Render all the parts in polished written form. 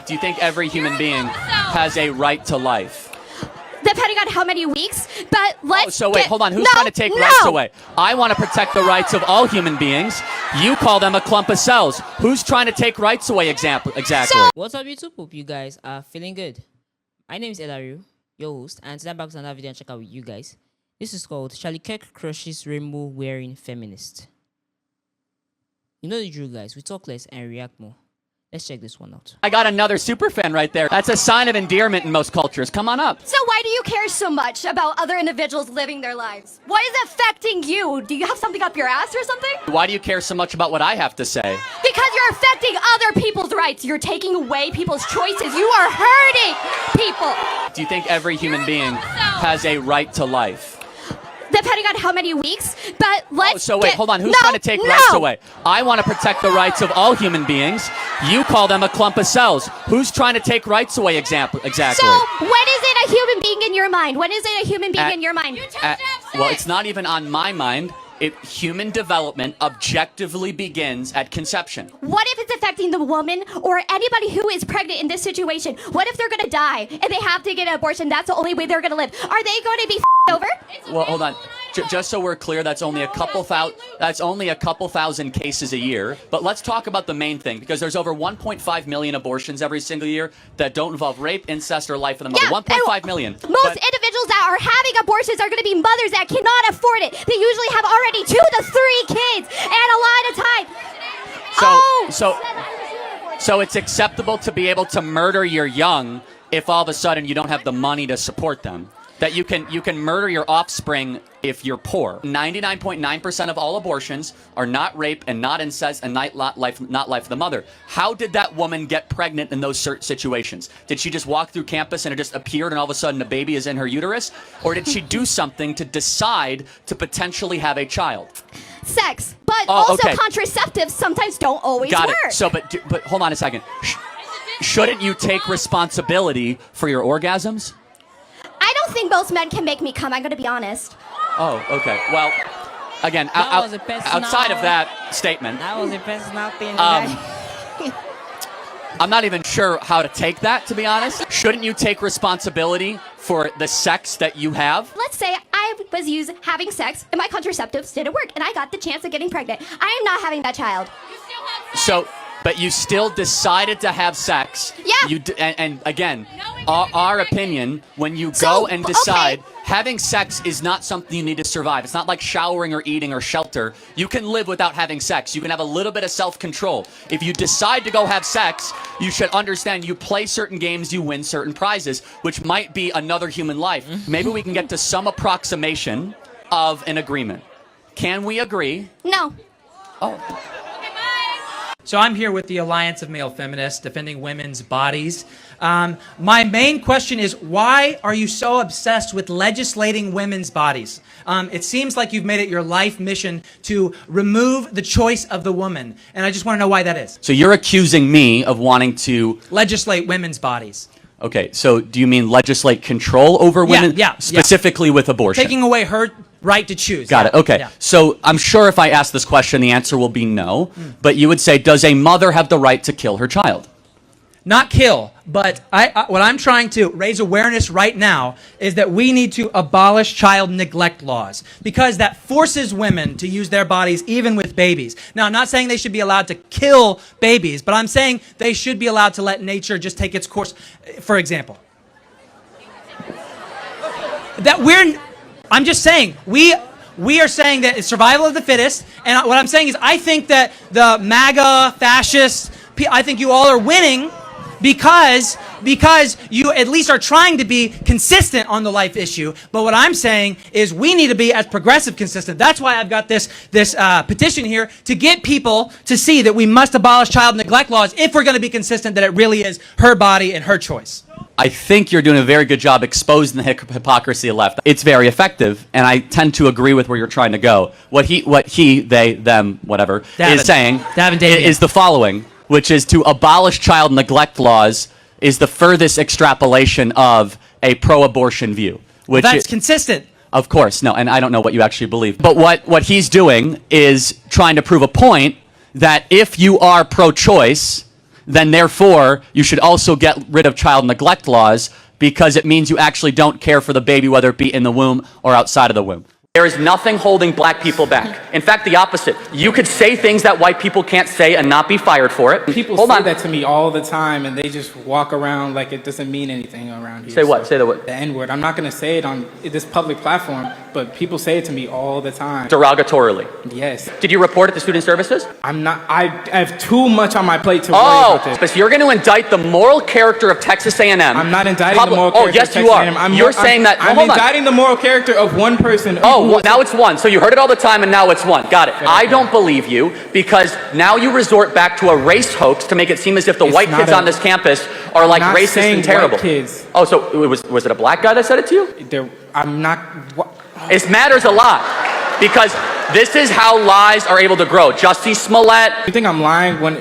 Do you think every human being has a right to life? Depending on how many weeks, but let's hold on. Who's trying to take rights away? I want to protect the rights of all human beings. You call them a clump of cells. Who's trying to take rights away exactly? What's up, YouTube? Hope you guys are feeling good. My name is Elaru, your host, and today I'm back with another video and check out with you guys. This is called Kirk crushes rainbow wearing feminist. You know the drill, guys. We talk less and react more. Let's check this one out. I got another super fan right there. That's a sign of endearment in most cultures. Come on up. So why do you care so much about other individuals living their lives? Why is it affecting you? Do you have something up your ass or something? Why do you care so much about what I have to say? Because you're affecting other people's rights. You're taking away people's choices. You are hurting people. Do you think every human being has a right to life? Depending on how many weeks, but let's hold on. Who's trying to take rights away? I want to protect the rights of all human beings. You call them a clump of cells. Who's trying to take rights away exactly? So, when is it a human being in your mind? When is it a human being in your mind? Well, it's not even on my mind. Human development objectively begins at conception. What if it's affecting the woman or anybody who is pregnant in this situation? What if they're going to die and they have to get an abortion? That's the only way they're going to live. Are they going to be over? Well, hold on. Just so we're clear, that's only a couple thousand cases a year. But let's talk about the main thing, because there's over 1.5 million abortions every single year that don't involve rape, incest, or life of the mother. 1.5 million. Most individuals that are having abortions are going to be mothers that cannot afford it. They usually have already 2 to 3 kids and a lot of time. So it's acceptable to be able to murder your young if all of a sudden you don't have the money to support them. That you can murder your offspring if you're poor. 99.9% of all abortions are not rape and not incest and not life of the mother. How did that woman get pregnant in those situations? Did she just walk through campus and it just appeared and all of a sudden a baby is in her uterus? Or did she do something to decide to potentially have a child? Sex, but also contraceptives sometimes don't always work. So, but hold on a second. Shouldn't you take responsibility for your orgasms? I don't think most men can make me come. I'm going to be honest. Oh, okay. Well, again, outside of that statement, that was a personal thing. I'm not even sure how to take that, to be honest. Shouldn't you take responsibility for the sex that you have? Let's say I was having sex and my contraceptives didn't work and I got the chance of getting pregnant. I am not having that child. But you still decided to have sex. Yeah. And again, our opinion, when you go and decide, having sex is not something you need to survive. It's not like showering or eating or shelter. You can live without having sex. You can have a little bit of self-control. If you decide to go have sex, you should understand you play certain games, you win certain prizes, which might be another human life. Maybe we can get to some approximation of an agreement. Can we agree? No. Oh. So I'm here with the Alliance of Male Feminists, defending women's bodies. My main question is, why are you so obsessed with legislating women's bodies? It seems like you've made it your life mission to remove the choice of the woman. And I just want to know why that is. So you're accusing me of wanting to legislate women's bodies. Okay, so do you mean legislate control over women? Yeah. Specifically with abortion? Taking away her right to choose. Got it. Okay. Yeah. So I'm sure if I ask this question, the answer will be no. But you would say, does a mother have the right to kill her child? Not kill, but what I'm trying to raise awareness right now is that we need to abolish child neglect laws, because that forces women to use their bodies even with babies. Now, I'm not saying they should be allowed to kill babies, but I'm saying they should be allowed to let nature just take its course. For example, I'm just saying, we are saying that it's survival of the fittest, and what I'm saying is I think that the MAGA fascists, I think you all are winning because you at least are trying to be consistent on the life issue. But what I'm saying is we need to be as progressive consistent. That's why I've got this petition here, to get people to see that we must abolish child neglect laws if we're going to be consistent that it really is her body and her choice. I think you're doing a very good job exposing the hypocrisy of left. It's very effective, and I tend to agree with where you're trying to go. What he, they, them, whatever, is saying is the following, which is to abolish child neglect laws is the furthest extrapolation of a pro-abortion view. Which that's consistent. Of course, no, and I don't know what you actually believe. But what he's doing is trying to prove a point that if you are pro-choice, then therefore you should also get rid of child neglect laws because it means you actually don't care for the baby, whether it be in the womb or outside of the womb. There is nothing holding black people back. In fact, the opposite. You could say things that white people can't say and not be fired for it. People say that to me all the time, and they just walk around like it doesn't mean anything around here. Say what? Say the what? The N-word. I'm not going to say it on this public platform, but people say it to me all the time. Derogatorily. Yes. Did you report it to student services? I'm not. I have too much on my plate to worry about this. But you're going to indict the moral character of Texas A&M. I'm not indicting the moral character. Oh, yes, of you Texas are. A&M. You're saying that. I'm indicting the moral character of one person. Oh, well, now it's one. So you heard it all the time, and now it's one. Got it. I don't believe you because now you resort back to a race hoax to make it seem as if the white kids on this campus are like racist and terrible. White kids. Oh, so was it a black guy that said it to you? I'm not. It matters a lot because this is how lies are able to grow. Jussie Smollett. You think I'm lying when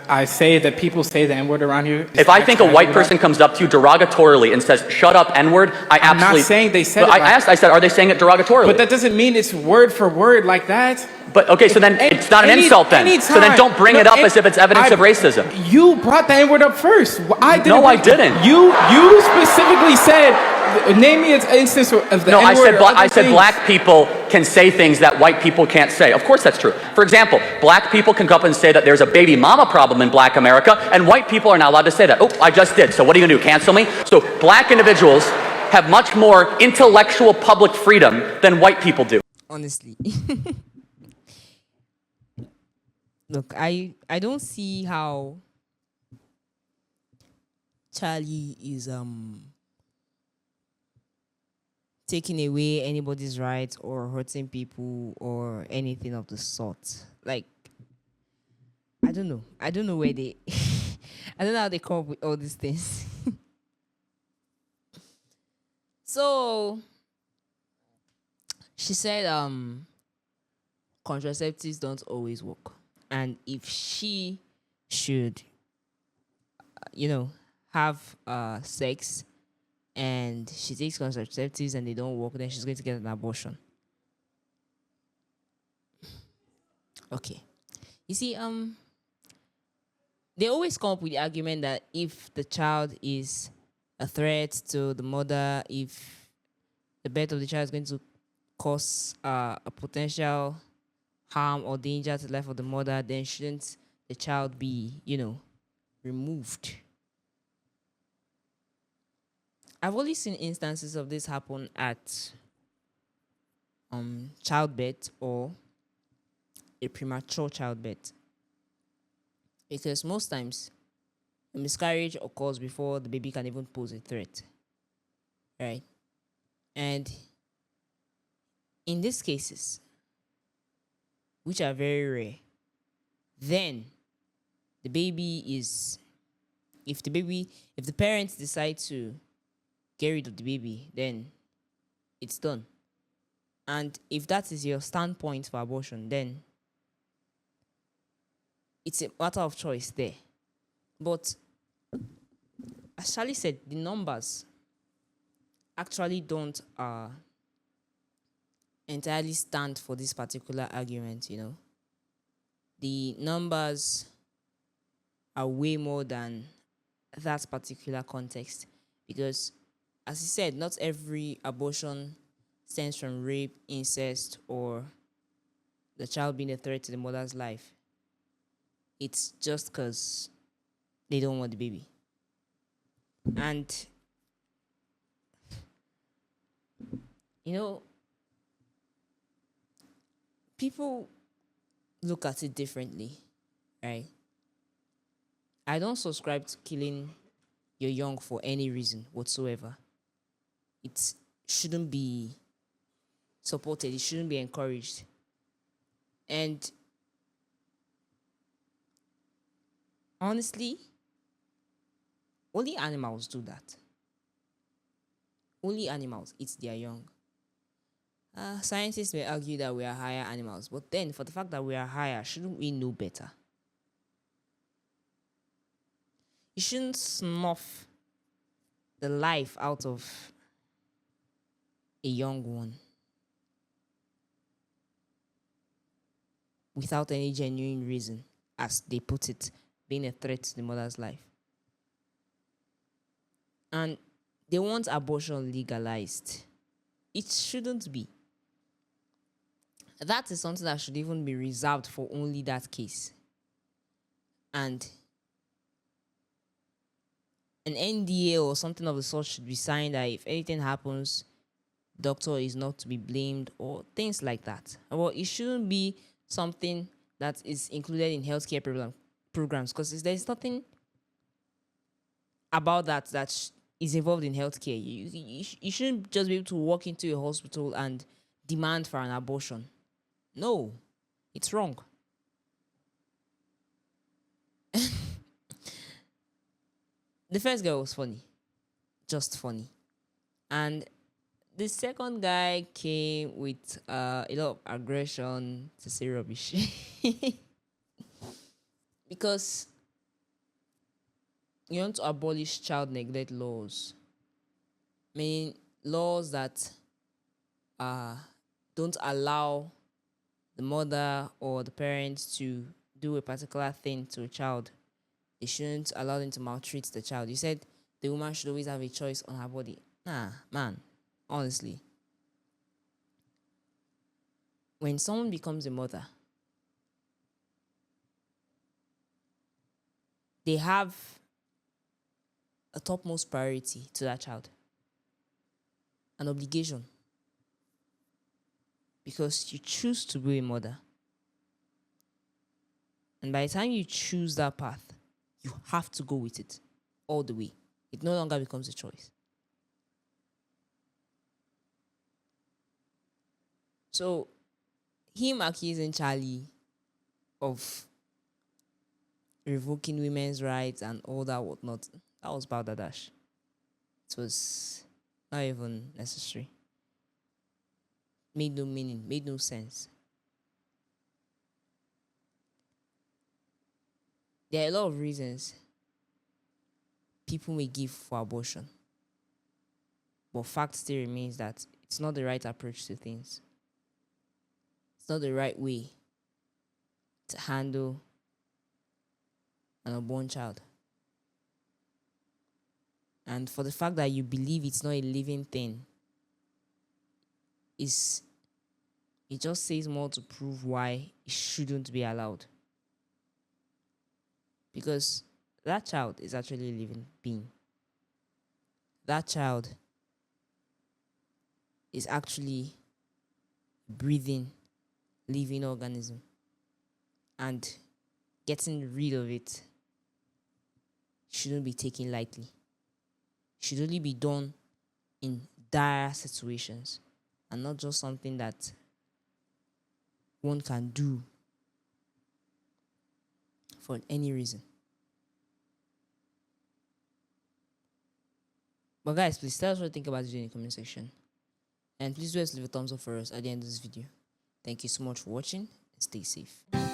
I say that people say the N-word around here? If I think a white person comes up to you derogatorily and says, "Shut up, N-word," I'm not saying they said it. I said, are they saying it derogatorily? But that doesn't mean it's word for word like that. But okay, so then it's not an insult then. So then don't bring it up as if it's evidence of racism. You brought the N-word up first. I didn't. No, I didn't. You specifically said, name me an instance of the No, N-word. I said black people can say things that white people can't say. Of course that's true. For example, black people can come up and say that there's a baby mama problem in black America, and white people are not allowed to say that. Oh, I just did. So what are you gonna do, cancel me? So black individuals have much more intellectual public freedom than white people do. Honestly. Look, I don't see how Charlie is taking away anybody's rights or hurting people or anything of the sort. Like, I don't know. I don't know where they I don't know how they come up with all these things. So she said contraceptives don't always work. And if she should, have sex and she takes contraceptives and they don't work, then she's going to get an abortion. Okay. You see, they always come up with the argument that if the child is a threat to the mother, if the birth of the child is going to cause a potential harm or danger to the life of the mother, then shouldn't the child be, removed? I've only seen instances of this happen at childbirth or a premature childbirth. Because most times, a miscarriage occurs before the baby can even pose a threat. Right? And in these cases, which are very rare, then the baby is, if the parents decide to get rid of the baby, then it's done. And if that is your standpoint for abortion, then it's a matter of choice there. But as Charlie said, the numbers actually don't entirely stand for this particular argument, The numbers are way more than that particular context. Because, as he said, not every abortion stems from rape, incest, or the child being a threat to the mother's life. It's just because they don't want the baby. And, people look at it differently, right? I don't subscribe to killing your young for any reason whatsoever. It shouldn't be supported. It shouldn't be encouraged. And honestly, only animals do that. Only animals eat their young. Scientists may argue that we are higher animals, but then for the fact that we are higher, shouldn't we know better? You shouldn't snuff the life out of a young one without any genuine reason, as they put it, being a threat to the mother's life. And they want abortion legalized. It shouldn't be. That is something that should even be reserved for only that case. And an NDA or something of the sort should be signed that if anything happens, doctor is not to be blamed or things like that. Well, it shouldn't be something that is included in healthcare programs because there's nothing about that is involved in healthcare. You shouldn't just be able to walk into a hospital and demand for an abortion. No, it's wrong. The first guy was funny, just funny, and the second guy came with a lot of aggression, to say rubbish. Because you want to abolish child neglect laws, meaning laws that don't allow the mother or the parents to do a particular thing to a child. They shouldn't allow them to maltreat the child. You said the woman should always have a choice on her body. Nah, man, honestly. When someone becomes a mother, they have a topmost priority to that child, an obligation, because you choose to be a mother. And by the time you choose that path, you have to go with it all the way. It no longer becomes a choice. So, him accusing Charlie of revoking women's rights and all that whatnot, that was balderdash. It was not even necessary. Made no meaning, made no sense. There are a lot of reasons people may give for abortion. But fact still remains that it's not the right approach to things. It's not the right way to handle an unborn child. And for the fact that you believe it's not a living thing, it just says more to prove why it shouldn't be allowed. Because that child is actually a living being. That child is actually a breathing, living organism. And getting rid of it shouldn't be taken lightly. Should only be done in dire situations and not just something that one can do for any reason. But guys, please tell us what you think about it in the comment section. And please do leave a thumbs up for us at the end of this video. Thank you so much for watching and stay safe.